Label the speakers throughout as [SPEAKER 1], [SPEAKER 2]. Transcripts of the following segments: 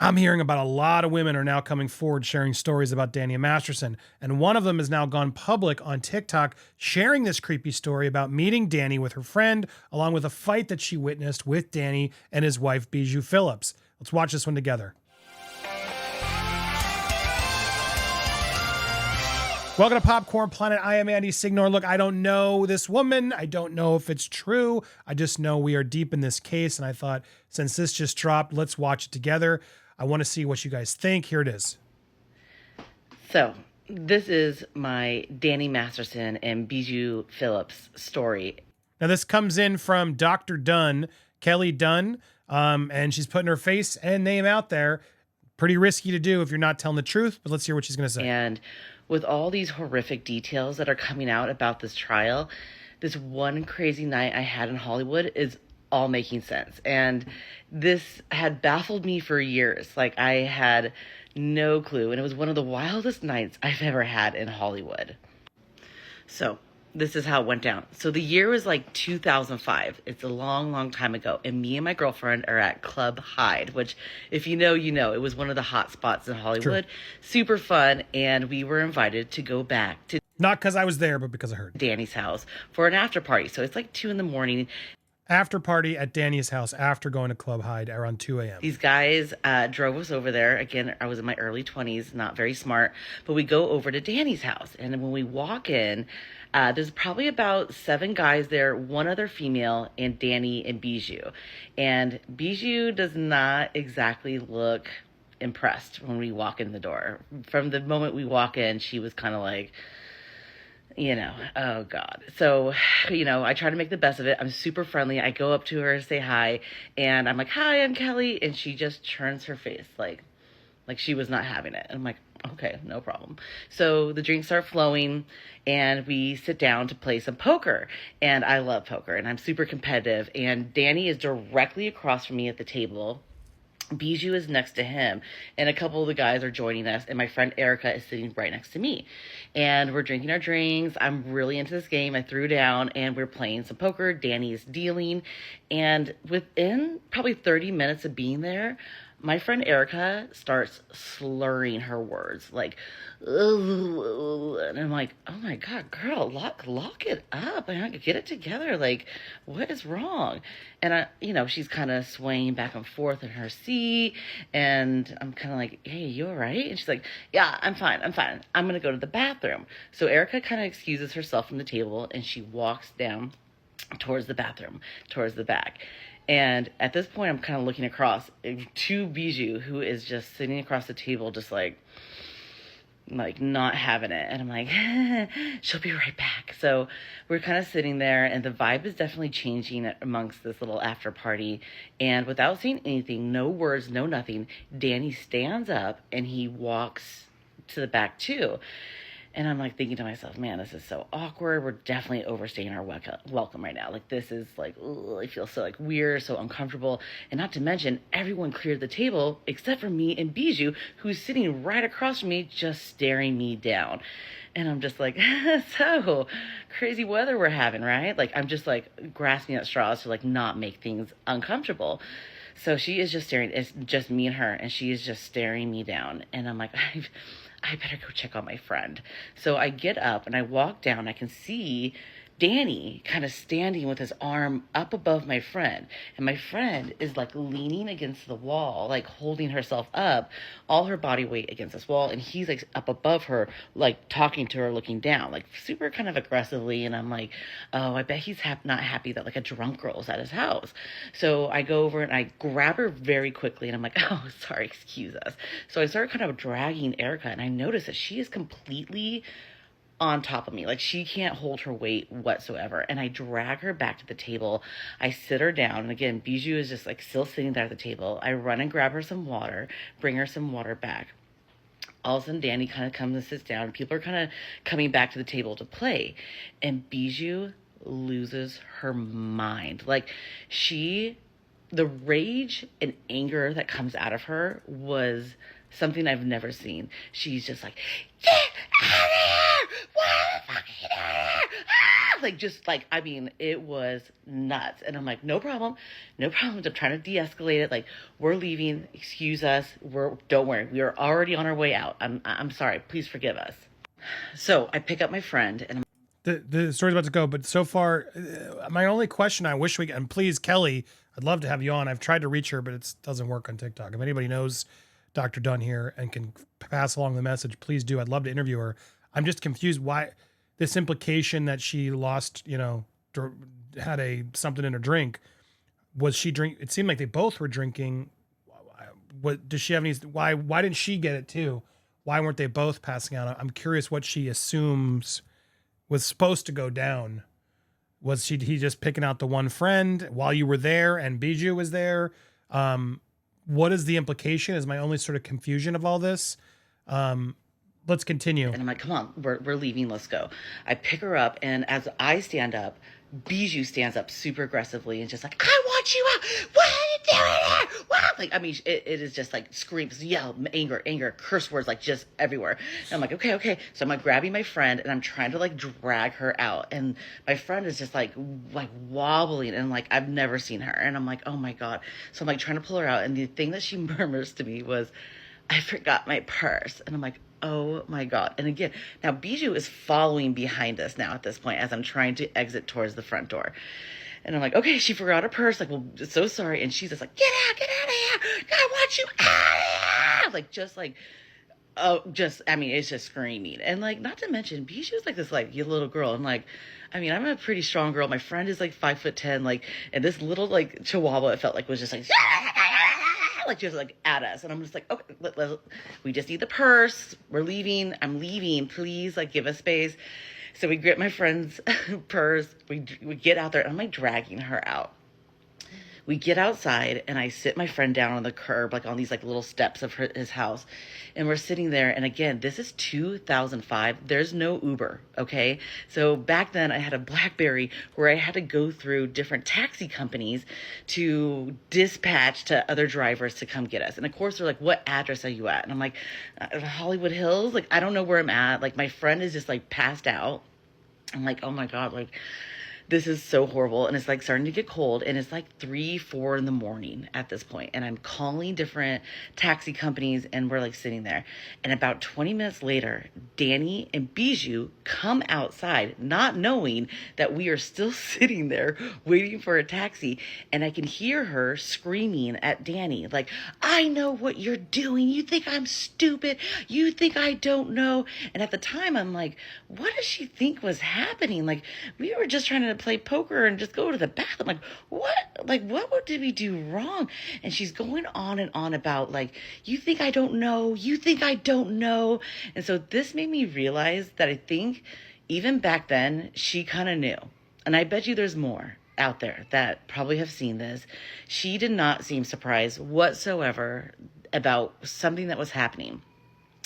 [SPEAKER 1] I'm hearing about a lot of women are now coming forward sharing stories about Danny Masterson. And one of them has now gone public on TikTok sharing this creepy story about meeting Danny with her friend, along with a fight that she witnessed with Danny and his wife, Bijou Phillips. Let's watch this one together. Welcome to Popcorn Planet. I am Andy Signore. Look, I don't know this woman. I don't know if it's true. I just know we are deep in this case. And I thought, since this just dropped, let's watch it together. I want to see what you guys think. Here it is.
[SPEAKER 2] So, this is my Danny Masterson and Bijou Phillips story.
[SPEAKER 1] Now, this comes in from Dr. Dunn, Kelly Dunn, and she's putting her face and name out there. Pretty risky to do if you're not telling the truth, but let's hear what she's going to say.
[SPEAKER 2] And with all these horrific details that are coming out about this trial, this one crazy night I had in Hollywood is all making sense. And this had baffled me for years. Like, I had no clue. And it was one of the wildest nights I've ever had in Hollywood. So, this is how it went down. So the year was like 2005. It's a long, long time ago. And me and my girlfriend are at Club Hyde, which if you know, you know. It was one of the hot spots in Hollywood. True. Super fun. And we were invited to go back to...
[SPEAKER 1] Not because I was there, but because I heard.
[SPEAKER 2] Danny's house for an after party. So it's like 2 a.m.
[SPEAKER 1] After party at Danny's house after going to Club Hyde around 2 a.m.
[SPEAKER 2] These guys drove us over there. Again, I was in my early 20s, not very smart. But we go over to Danny's house. And when we walk in... there's probably about 7 guys there, 1 other female, and Danny and Bijou. And Bijou does not exactly look impressed when we walk in the door. From the moment we walk in, she was kind of like, you know, oh God. So, you know, I try to make the best of it. I'm super friendly. I go up to her, say hi, and I'm like, hi, I'm Kelly. And she just turns her face like she was not having it. And I'm like, okay, no problem. So the drinks start flowing and we sit down to play some poker. And I love poker and I'm super competitive. And Danny is directly across from me at the table. Bijou is next to him. And a couple of the guys are joining us. And my friend Erica is sitting right next to me. And we're drinking our drinks. I'm really into this game. I threw down and we're playing some poker. Danny is dealing. And within probably 30 minutes of being there, my friend Erica starts slurring her words, like, ugh, and I'm like, oh my God, girl, lock it up. I get it together. Like, what is wrong? And she's kind of swaying back and forth in her seat. And I'm kind of like, hey, you all right? And she's like, yeah, I'm fine. I'm going to go to the bathroom. So Erica kind of excuses herself from the table and she walks down towards the bathroom, towards the back. And at this point, I'm kind of looking across to Bijou, who is just sitting across the table, just like not having it. And I'm like, she'll be right back. So we're kind of sitting there, and the vibe is definitely changing amongst this little after party. And without saying anything, no words, no nothing, Danny stands up and he walks to the back too. And I'm like thinking to myself, man, this is so awkward. We're definitely overstaying our welcome right now. Like, this is like, ugh, I feel so like weird, so uncomfortable. And not to mention, everyone cleared the table except for me and Bijou, who's sitting right across from me, just staring me down. And I'm just like, so crazy weather we're having, right? Like, I'm just like grasping at straws to like not make things uncomfortable. So she is just staring. It's just me and her, and she is just staring me down. And I'm like, I better go check on my friend. So I get up and I walk down. I can see Danny kind of standing with his arm up above my friend. And my friend is like leaning against the wall, like holding herself up, all her body weight against this wall. And he's like up above her, like talking to her, looking down, like super kind of aggressively. And I'm like, oh, I bet he's not happy that like a drunk girl is at his house. So I go over and I grab her very quickly. And I'm like, oh, sorry, excuse us. So I start kind of dragging Erica. And I notice that she is completely on top of me. Like, she can't hold her weight whatsoever. And I drag her back to the table. I sit her down. And again, Bijou is just like still sitting there at the table. I run and grab her some water, bring her some water back. All of a sudden, Danny kind of comes and sits down. People are kind of coming back to the table to play. And Bijou loses her mind. Like, the rage and anger that comes out of her was something I've never seen. She's just like, get out of here! like, just like, I mean, it was nuts. And I'm like, no problem. No problem. I'm trying to de-escalate it. Like, we're leaving. Excuse us. Don't worry. We are already on our way out. I'm sorry. Please forgive us. So I pick up my friend and
[SPEAKER 1] the story's about to go, but so far, my only question I wish we, and please, Kelly, I'd love to have you on. I've tried to reach her, but it doesn't work on TikTok. If anybody knows Dr. Dunn here and can pass along the message, please do. I'd love to interview her. I'm just confused why this implication that she lost, had something in her drink. Was she drink? It seemed like they both were drinking. What does she have any? Why didn't she get it too? Why weren't they both passing out? I'm curious what she assumes was supposed to go down. Was he just picking out the one friend while you were there and Bijou was there? What is the implication is my only sort of confusion of all this. Let's continue.
[SPEAKER 2] And I'm like, come on, we're leaving. Let's go. I pick her up. And as I stand up, Bijou stands up super aggressively and just like, I want you out. What are you doing here? What? Like, I mean, it is just like screams, yell, anger, curse words, like just everywhere. And I'm like, okay. So I'm like grabbing my friend and I'm trying to like drag her out. And my friend is just like wobbling and like, I've never seen her. And I'm like, oh my God. So I'm like trying to pull her out. And the thing that she murmurs to me was, I forgot my purse. And I'm like, oh my God. And again, now Bijou is following behind us now at this point as I'm trying to exit towards the front door. And I'm like, okay, she forgot her purse. Like, well, so sorry. And she's just like, get out of here. I want you out. I mean, it's just screaming. And like, not to mention, Bijou's like this like little girl. And like, I mean, I'm a pretty strong girl. My friend is like 5'10", like, and this little like chihuahua, it felt like was just like, just like at us. And I'm just like, okay, we just need the purse. We're leaving. I'm leaving. Please, like, give us space. So we grip my friend's purse. We get out there. And I'm like dragging her out. We get outside and I sit my friend down on the curb, like on these like little steps of his house. And we're sitting there. And again, this is 2005. There's no Uber. Okay. So back then I had a BlackBerry where I had to go through different taxi companies to dispatch to other drivers to come get us. And of course they're like, what address are you at? And I'm like, Hollywood Hills. Like, I don't know where I'm at. Like, my friend is just like passed out. I'm like, oh my God, like, this is so horrible. And it's like starting to get cold. And it's like 3-4 in the morning at this point. And I'm calling different taxi companies and we're like sitting there. And about 20 minutes later, Danny and Bijou come outside, not knowing that we are still sitting there waiting for a taxi. And I can hear her screaming at Danny, like, I know what you're doing. You think I'm stupid. You think I don't know. And at the time, I'm like, what does she think was happening? Like, we were just trying to play poker and just go to the bathroom. Like, what? Like, what did we do wrong? And she's going on and on about, like, you think I don't know. You think I don't know. And so this made me realize that I think even back then, she kind of knew. And I bet you there's more out there that probably have seen this. She did not seem surprised whatsoever about something that was happening.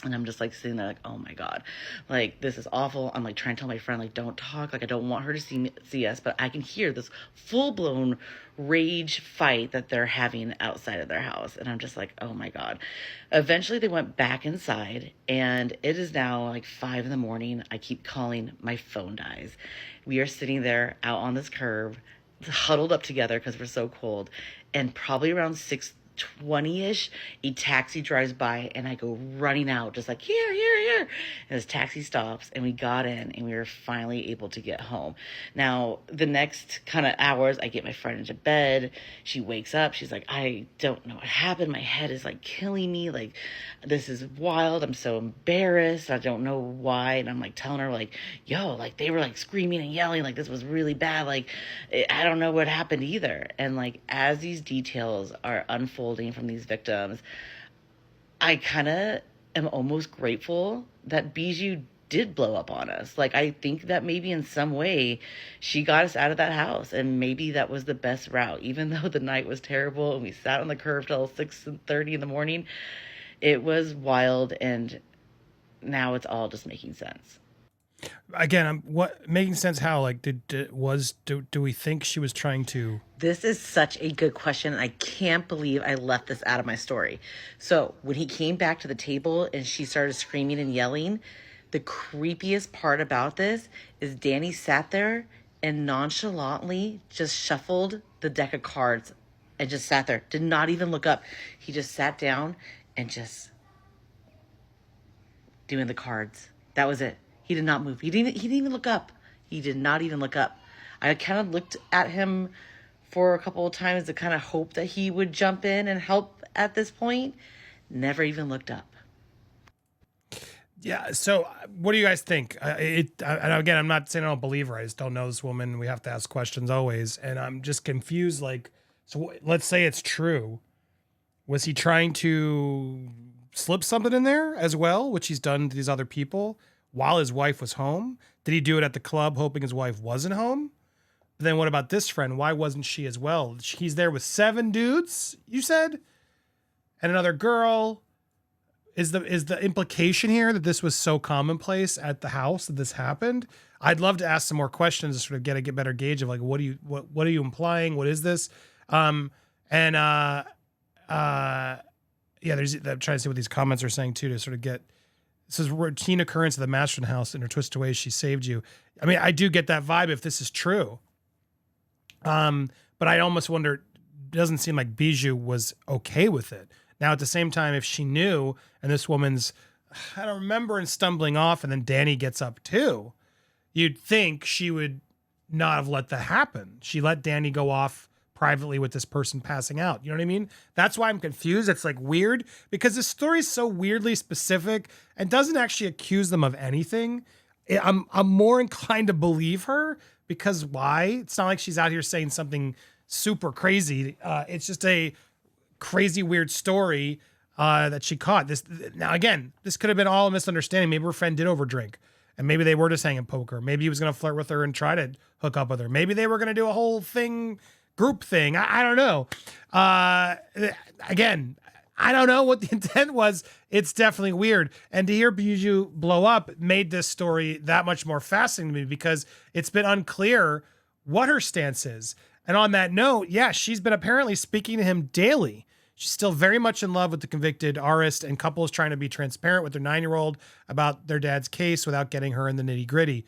[SPEAKER 2] And I'm just like sitting there like, oh my God, like, this is awful. I'm like trying to tell my friend, like, don't talk. Like, I don't want her to see us, but I can hear this full blown rage fight that they're having outside of their house. And I'm just like, oh my God. Eventually they went back inside and it is now like 5 a.m. I keep calling, my phone dies. We are sitting there out on this curb, huddled up together because we're so cold. And probably around 6:20ish, a taxi drives by and I go running out, just like, here. And this taxi stops and we got in and we were finally able to get home. Now, the next kind of hours, I get my friend into bed. She wakes up. She's like, I don't know what happened. My head is like killing me. Like, this is wild. I'm so embarrassed. I don't know why. And I'm like telling her, like, yo, like, they were like screaming and yelling. Like, this was really bad. Like, I don't know what happened either. And like, as these details are unfolding from these victims, I kind of am almost grateful that Bijou did blow up on us. Like, I think that maybe in some way she got us out of that house, and maybe that was the best route. Even though the night was terrible and we sat on the curb till 6:30 in the morning, it was wild, and now it's all just making sense.
[SPEAKER 1] Again, what making sense? How, like, do we think she was trying to?
[SPEAKER 2] This is such a good question. I can't believe I left this out of my story. So when he came back to the table and she started screaming and yelling, The creepiest part about this is Danny sat there and nonchalantly just shuffled the deck of cards and just sat there, did not even look up. He just sat down and just doing the cards. That was it. He did not move. He didn't even look up. He did not even look up. I kind of looked at him for a couple of times to kind of hope that he would jump in and help at this point. Never even looked up.
[SPEAKER 1] Yeah. So what do you guys think? And again, I'm not saying I don't believe her. I just don't know this woman. We have to ask questions always. And I'm just confused. Like, so let's say it's true. Was he trying to slip something in there as well, which he's done to these other people while his wife was home? Did he do it at the club hoping his wife wasn't home? But then what about this friend? Why wasn't she as well? He's there with 7 dudes, you said? And another girl. Is the implication here that this was so commonplace at the house that this happened? I'd love to ask some more questions to sort of get a better gauge of like, what are you implying? What is this? Yeah, I'm trying to see what these comments are saying too, to sort of get, this is routine occurrence of the Masterson house. In her twisted ways, she saved you. I mean, I do get that vibe if this is true. But I almost wonder, it doesn't seem like Bijou was okay with it. Now, at the same time, if she knew, and this woman's, I don't remember, and stumbling off, and then Danny gets up too, you'd think she would not have let that happen. She let Danny go off privately with this person passing out. You know what I mean? That's why I'm confused. It's like weird because this story is so weirdly specific and doesn't actually accuse them of anything. I'm more inclined to believe her because why? It's not like she's out here saying something super crazy. It's just a crazy weird story that she caught. This now again, this could have been all a misunderstanding. Maybe her friend did overdrink, and maybe they were just hanging poker. Maybe he was going to flirt with her and try to hook up with her. Maybe they were going to do a whole thing, group thing. I don't know. Again, I don't know what the intent was. It's definitely weird. And to hear Bijou blow up made this story that much more fascinating to me because it's been unclear what her stance is. And on that note, yeah, she's been apparently speaking to him daily. She's still very much in love with the convicted artist, and couples trying to be transparent with their 9-year-old about their dad's case without getting her in the nitty gritty.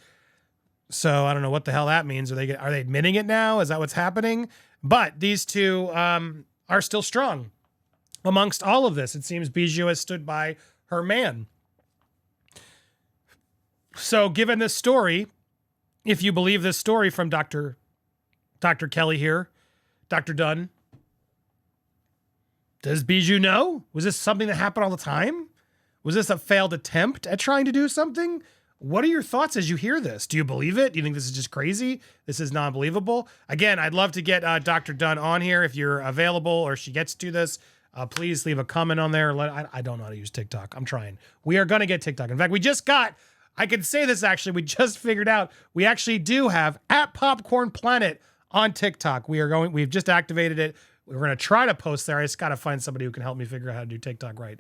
[SPEAKER 1] So I don't know what the hell that means. Are they admitting it now? Is that what's happening? But these two are still strong. Amongst all of this, it seems Bijou has stood by her man. So given this story, if you believe this story from Dr. Kelly here, Dr. Dunn, does Bijou know? Was this something that happened all the time? Was this a failed attempt at trying to do something? What are your thoughts as you hear this? Do you believe it? Do you think this is just crazy? This is non-believable? Again, I'd love to get Dr. Dunn on here if you're available or if she gets to this. Please leave a comment on there. I don't know how to use TikTok. I'm trying. We are going to get TikTok. In fact, I can say this actually, we just figured out we actually do have @PopcornedPlanet on TikTok. We've just activated it. We're going to try to post there. I just got to find somebody who can help me figure out how to do TikTok right.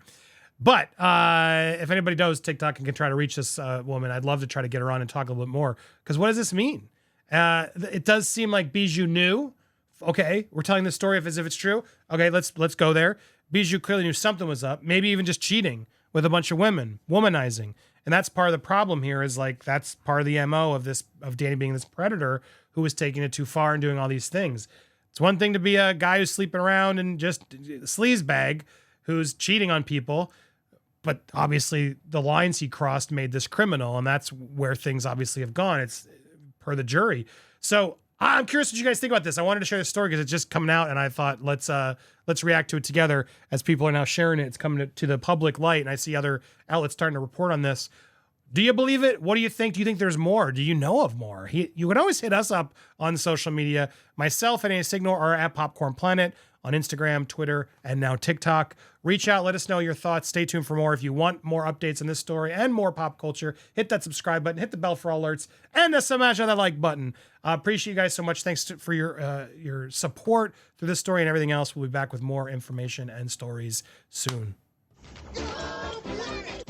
[SPEAKER 1] But if anybody knows TikTok and can try to reach this woman, I'd love to try to get her on and talk a little bit more. Because what does this mean? It does seem like Bijou knew. Okay, we're telling the story as if it's true. Okay, let's go there. Bijou clearly knew something was up. Maybe even just cheating with a bunch of women, womanizing. And that's part of the problem here is like, that's part of the MO of Danny being this predator who was taking it too far and doing all these things. It's one thing to be a guy who's sleeping around and just sleazebag who's cheating on people, but obviously the lines he crossed made this criminal, and that's where things obviously have gone. It's per the jury. So I'm curious what you guys think about this. I wanted to share this story because it's just coming out, and I thought let's react to it together as people are now sharing it. It's coming to the public light, and I see other outlets starting to report on this. Do you believe it? What do you think? Do you think there's more? Do you know of more? You can always hit us up on social media. Myself and Andy Signore are @PopcornedPlanet on Instagram, Twitter, and now TikTok. Reach out. Let us know your thoughts. Stay tuned for more. If you want more updates on this story and more pop culture, hit that subscribe button, hit the bell for all alerts, and smash on that like button. Appreciate you guys so much. Thanks for your support through this story and everything else. We'll be back with more information and stories soon.
[SPEAKER 3] Go Planet!